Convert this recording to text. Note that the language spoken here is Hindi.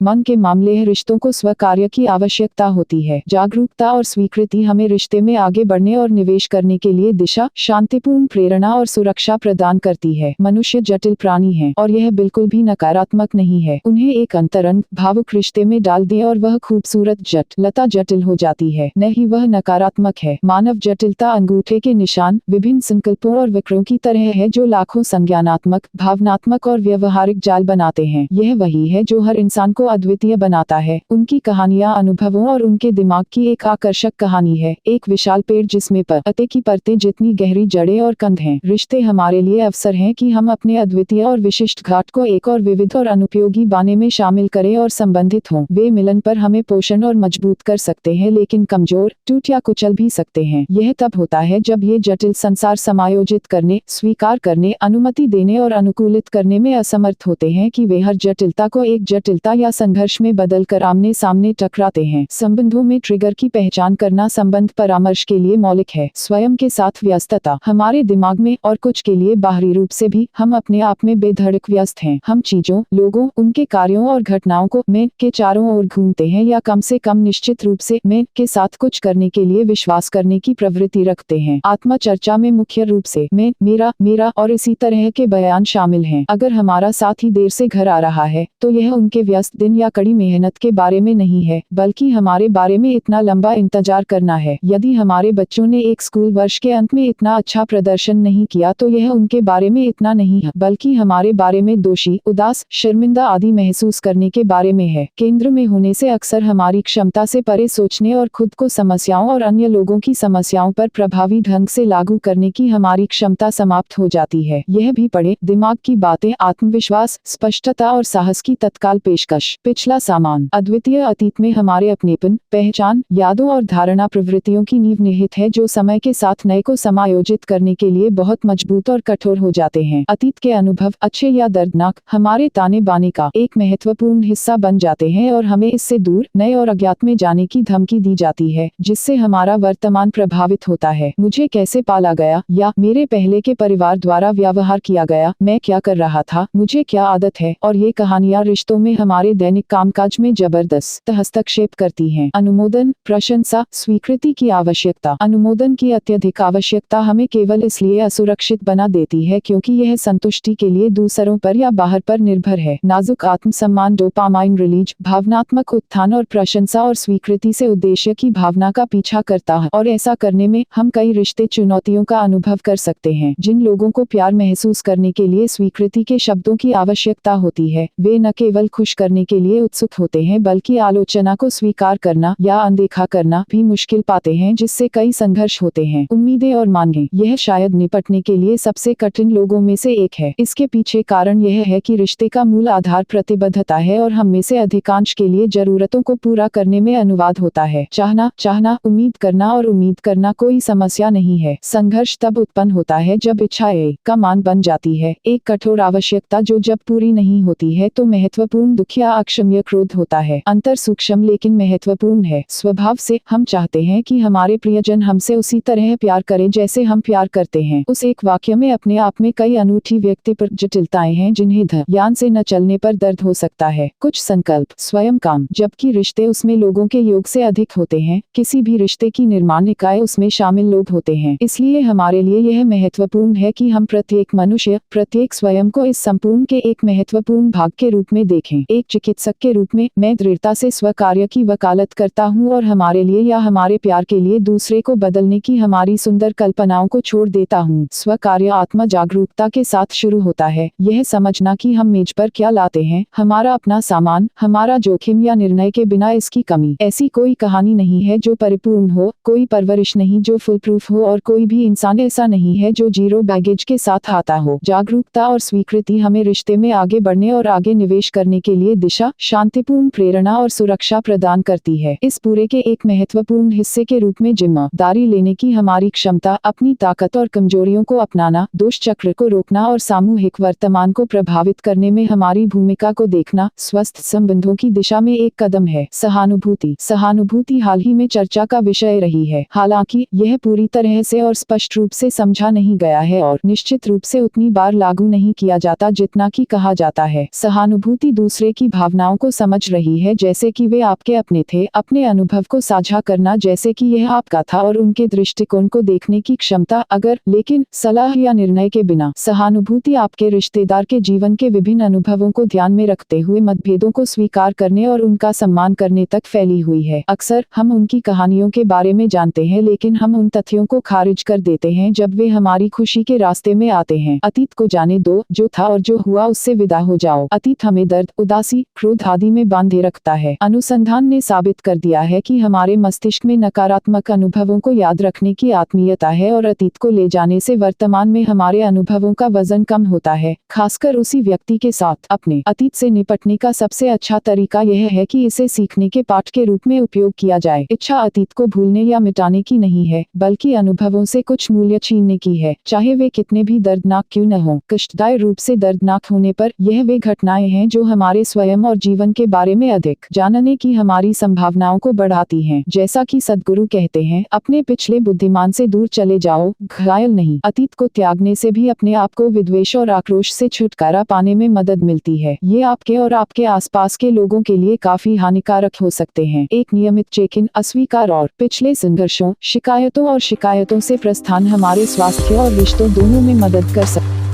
मन के मामले है, रिश्तों को स्वकार्य की आवश्यकता होती है। जागरूकता और स्वीकृति हमें रिश्ते में आगे बढ़ने और निवेश करने के लिए दिशा, शांतिपूर्ण प्रेरणा और सुरक्षा प्रदान करती है। मनुष्य जटिल प्राणी है और यह बिल्कुल भी नकारात्मक नहीं है। उन्हें एक अंतरंग भावुक रिश्ते में डाल दें और वह खूबसूरत लता जटिल हो जाती है, न ही वह नकारात्मक है। मानव जटिलता अंगूठे के निशान, विभिन्न संकल्पों और विक्रों की तरह है जो लाखों संज्ञानात्मक, भावनात्मक और व्यवहारिक जाल बनाते हैं। यह वही है जो हर इंसान को अद्वितीय बनाता है। उनकी कहानियां अनुभवों और उनके दिमाग की एक आकर्षक कहानी है, एक विशाल पेड़ जिसमें पत्ते की परतें जितनी गहरी जड़ें और कंद हैं। रिश्ते हमारे लिए अवसर हैं कि हम अपने अद्वितीय और विशिष्ट घाट को एक और विविध और अनुपयोगी बाने में शामिल करें और संबंधित हों। वे मिलन पर हमें पोषण और मजबूत कर सकते हैं, लेकिन कमजोर, टूट या कुचल भी सकते हैं। यह तब होता है जब ये जटिल संसार समायोजित करने, स्वीकार करने, अनुमति देने और अनुकूलित करने में असमर्थ होते हैं कि वे हर जटिलता को एक जटिलता या संघर्ष में बदलकर आमने सामने टकराते हैं। संबंधों में ट्रिगर की पहचान करना संबंध परामर्श के लिए मौलिक है। स्वयं के साथ व्यस्तता, हमारे दिमाग में और कुछ के लिए बाहरी रूप से भी हम अपने आप में बेधड़क व्यस्त हैं। हम चीजों, लोगों, उनके कार्यों और घटनाओं को मैं के चारों ओर घूमते हैं या कम से कम निश्चित रूप से मैं के साथ कुछ करने के लिए विश्वास करने की प्रवृत्ति रखते हैं। आत्मा चर्चा में मुख्य रूप से मैं, मेरा और इसी तरह के बयान शामिल हैं। अगर हमारा साथी देर से घर आ रहा है तो यह उनके व्यस्त दिन या कड़ी मेहनत के बारे में नहीं है, बल्कि हमारे बारे में इतना लंबा इंतजार करना है। यदि हमारे बच्चों ने एक स्कूल वर्ष के अंत में इतना अच्छा प्रदर्शन नहीं किया तो यह उनके बारे में इतना नहीं है, बल्कि हमारे बारे में दोषी, उदास, शर्मिंदा आदि महसूस करने के बारे में है। केंद्र में होने से अक्सर हमारी क्षमता से परे सोचने और खुद को समस्याओं और अन्य लोगों की समस्याओं पर प्रभावी ढंग से लागू करने की हमारी क्षमता समाप्त हो जाती है। यह भी पढ़े, दिमाग की बातें, आत्मविश्वास, स्पष्टता और साहस की तत्काल पेशकश। पिछला सामान, अद्वितीय अतीत में हमारे अपनेपन, पहचान, यादों और धारणा प्रवृत्तियों की नींव निहित है जो समय के साथ नए को समायोजित करने के लिए बहुत मजबूत और कठोर हो जाते हैं। अतीत के अनुभव, अच्छे या दर्दनाक, हमारे ताने बाने का एक महत्वपूर्ण हिस्सा बन जाते हैं और हमें इससे दूर, नए और अज्ञात में जाने की धमकी दी जाती है, जिससे हमारा वर्तमान प्रभावित होता है। मुझे कैसे पाला गया या मेरे पहले के परिवार द्वारा व्यवहार किया गया, मैं क्या कर रहा था, मुझे क्या आदत है, और ये कहानियां रिश्तों में हमारे दैनिक कामकाज में जबरदस्त हस्तक्षेप करती हैं। अनुमोदन, प्रशंसा, स्वीकृति की आवश्यकता। अनुमोदन की अत्यधिक आवश्यकता हमें केवल इसलिए असुरक्षित बना देती है क्योंकि यह संतुष्टि के लिए दूसरों पर या बाहर पर निर्भर है। नाजुक आत्मसम्मान, डोपामाइन रिलीज, भावनात्मक उत्थान और प्रशंसा और स्वीकृति से उद्देश्य की भावना का पीछा करता है, और ऐसा करने में हम कई रिश्ते चुनौतियों का अनुभव कर सकते हैं। जिन लोगों को प्यार महसूस करने के लिए स्वीकृति के शब्दों की आवश्यकता होती है, वे न केवल खुश करने के लिए उत्सुक होते हैं बल्कि आलोचना को स्वीकार करना या अनदेखा करना भी मुश्किल पाते हैं, जिससे कई संघर्ष होते हैं। उम्मीदें और मांगें, यह शायद निपटने के लिए सबसे कठिन लोगों में से एक है। इसके पीछे कारण यह है कि रिश्ते का मूल आधार प्रतिबद्धता है और हम में से अधिकांश के लिए जरूरतों को पूरा करने में अनुवाद होता है। चाहना, उम्मीद करना और उम्मीद करना कोई समस्या नहीं है। संघर्ष तब उत्पन्न होता है जब इच्छा का मान बन जाती है, एक कठोर आवश्यकता जो जब पूरी नहीं होती है तो महत्वपूर्ण दुख या अक्षम्य क्रोध होता है। अंतर सूक्ष्म लेकिन महत्वपूर्ण है। स्वभाव से हम चाहते हैं कि हमारे प्रियजन हमसे उसी तरह प्यार करें जैसे हम प्यार करते हैं। उस एक वाक्य में अपने आप में कई अनूठी व्यक्तिगत जटिलताएं हैं जिन्हें ध्यान से न चलने पर दर्द हो सकता है। कुछ संकल्प, स्वयं काम, जबकि रिश्ते उसमें लोगों के योग से अधिक होते हैं। किसी भी रिश्ते की निर्माण इकाई उसमें शामिल लोग होते हैं। इसलिए हमारे लिए यह महत्वपूर्ण है कि हम प्रत्येक मनुष्य, प्रत्येक स्वयं को इस संपूर्ण के एक महत्वपूर्ण भाग के रूप में देखें। एक चिकित्सक के रूप में मैं दृढ़ता से स्वकार्य की वकालत करता हूँ और हमारे लिए या हमारे प्यार के लिए दूसरे को बदलने की हमारी सुंदर कल्पनाओं को छोड़ देता हूँ। स्वकार्य आत्मा जागरूकता के साथ शुरू होता है। यह समझना कि हम मेज पर क्या लाते हैं, हमारा अपना सामान, हमारा जोखिम या निर्णय के बिना इसकी कमी। ऐसी कोई कहानी नहीं है जो परिपूर्ण हो, कोई परवरिश नहीं जो फुल प्रूफ हो और कोई भी इंसान ऐसा नहीं है जो जीरो बैगेज के साथ आता हो। जागरूकता और स्वीकृति हमें रिश्ते में आगे बढ़ने और आगे निवेश करने के लिए दिशा, शांतिपूर्ण प्रेरणा और सुरक्षा प्रदान करती है। इस पूरे के एक महत्वपूर्ण हिस्से के रूप में जिम्मेदारी लेने की हमारी क्षमता, अपनी ताकत और कमजोरियों को अपनाना, दोष चक्र को रोकना और सामूहिक वर्तमान को प्रभावित करने में हमारी भूमिका को देखना स्वस्थ संबंधों की दिशा में एक कदम है। सहानुभूति हाल ही में चर्चा का विषय रही है। हालांकि यह पूरी तरह से और स्पष्ट रूप से समझा नहीं गया है और निश्चित रूप से उतनी बार लागू नहीं किया जाता जितना कि कहा जाता है। सहानुभूति दूसरे की भावना भावनाओं को समझ रही है जैसे कि वे आपके अपने थे, अपने अनुभव को साझा करना जैसे कि यह आपका था और उनके दृष्टिकोण को देखने की क्षमता, अगर लेकिन सलाह या निर्णय के बिना। सहानुभूति आपके रिश्तेदार के जीवन के विभिन्न अनुभवों को ध्यान में रखते हुए मतभेदों को स्वीकार करने और उनका सम्मान करने तक फैली हुई है। अक्सर हम उनकी कहानियों के बारे में जानते हैं लेकिन हम उन तथ्यों को खारिज कर देते हैं जब वे हमारी खुशी के रास्ते में आते हैं। अतीत को जाने दो, जो था और जो हुआ उससे विदा हो जाओ। अतीत हमें दर्द, उदासी, क्रोध आदि में बांधे रखता है। अनुसंधान ने साबित कर दिया है कि हमारे मस्तिष्क में नकारात्मक अनुभवों को याद रखने की आत्मीयता है और अतीत को ले जाने से वर्तमान में हमारे अनुभवों का वजन कम होता है, खासकर उसी व्यक्ति के साथ। अपने अतीत से निपटने का सबसे अच्छा तरीका यह है कि इसे सीखने के पाठ के रूप में उपयोग किया जाए। इच्छा अतीत को भूलने या मिटाने की नहीं है, बल्कि अनुभवों से कुछ मूल्य छीनने की है, चाहे वे कितने भी दर्दनाक क्यों न हो। कष्टदायक रूप से दर्दनाक होने पर यह वे घटनाएं हैं जो हमारे स्वयं और जीवन के बारे में अधिक जानने की हमारी संभावनाओं को बढ़ाती हैं। जैसा कि सद्गुरु कहते हैं, अपने पिछले बुद्धिमान से दूर चले जाओ, घायल नहीं। अतीत को त्यागने से भी अपने आप को विद्वेष और आक्रोश से छुटकारा पाने में मदद मिलती है। ये आपके और आपके आसपास के लोगों के लिए काफी हानिकारक हो सकते हैं। एक नियमित चेक इन, अस्वीकार और पिछले संघर्षों, शिकायतों से प्रस्थान हमारे स्वास्थ्य और रिश्तों दोनों में मदद कर सकते हैं।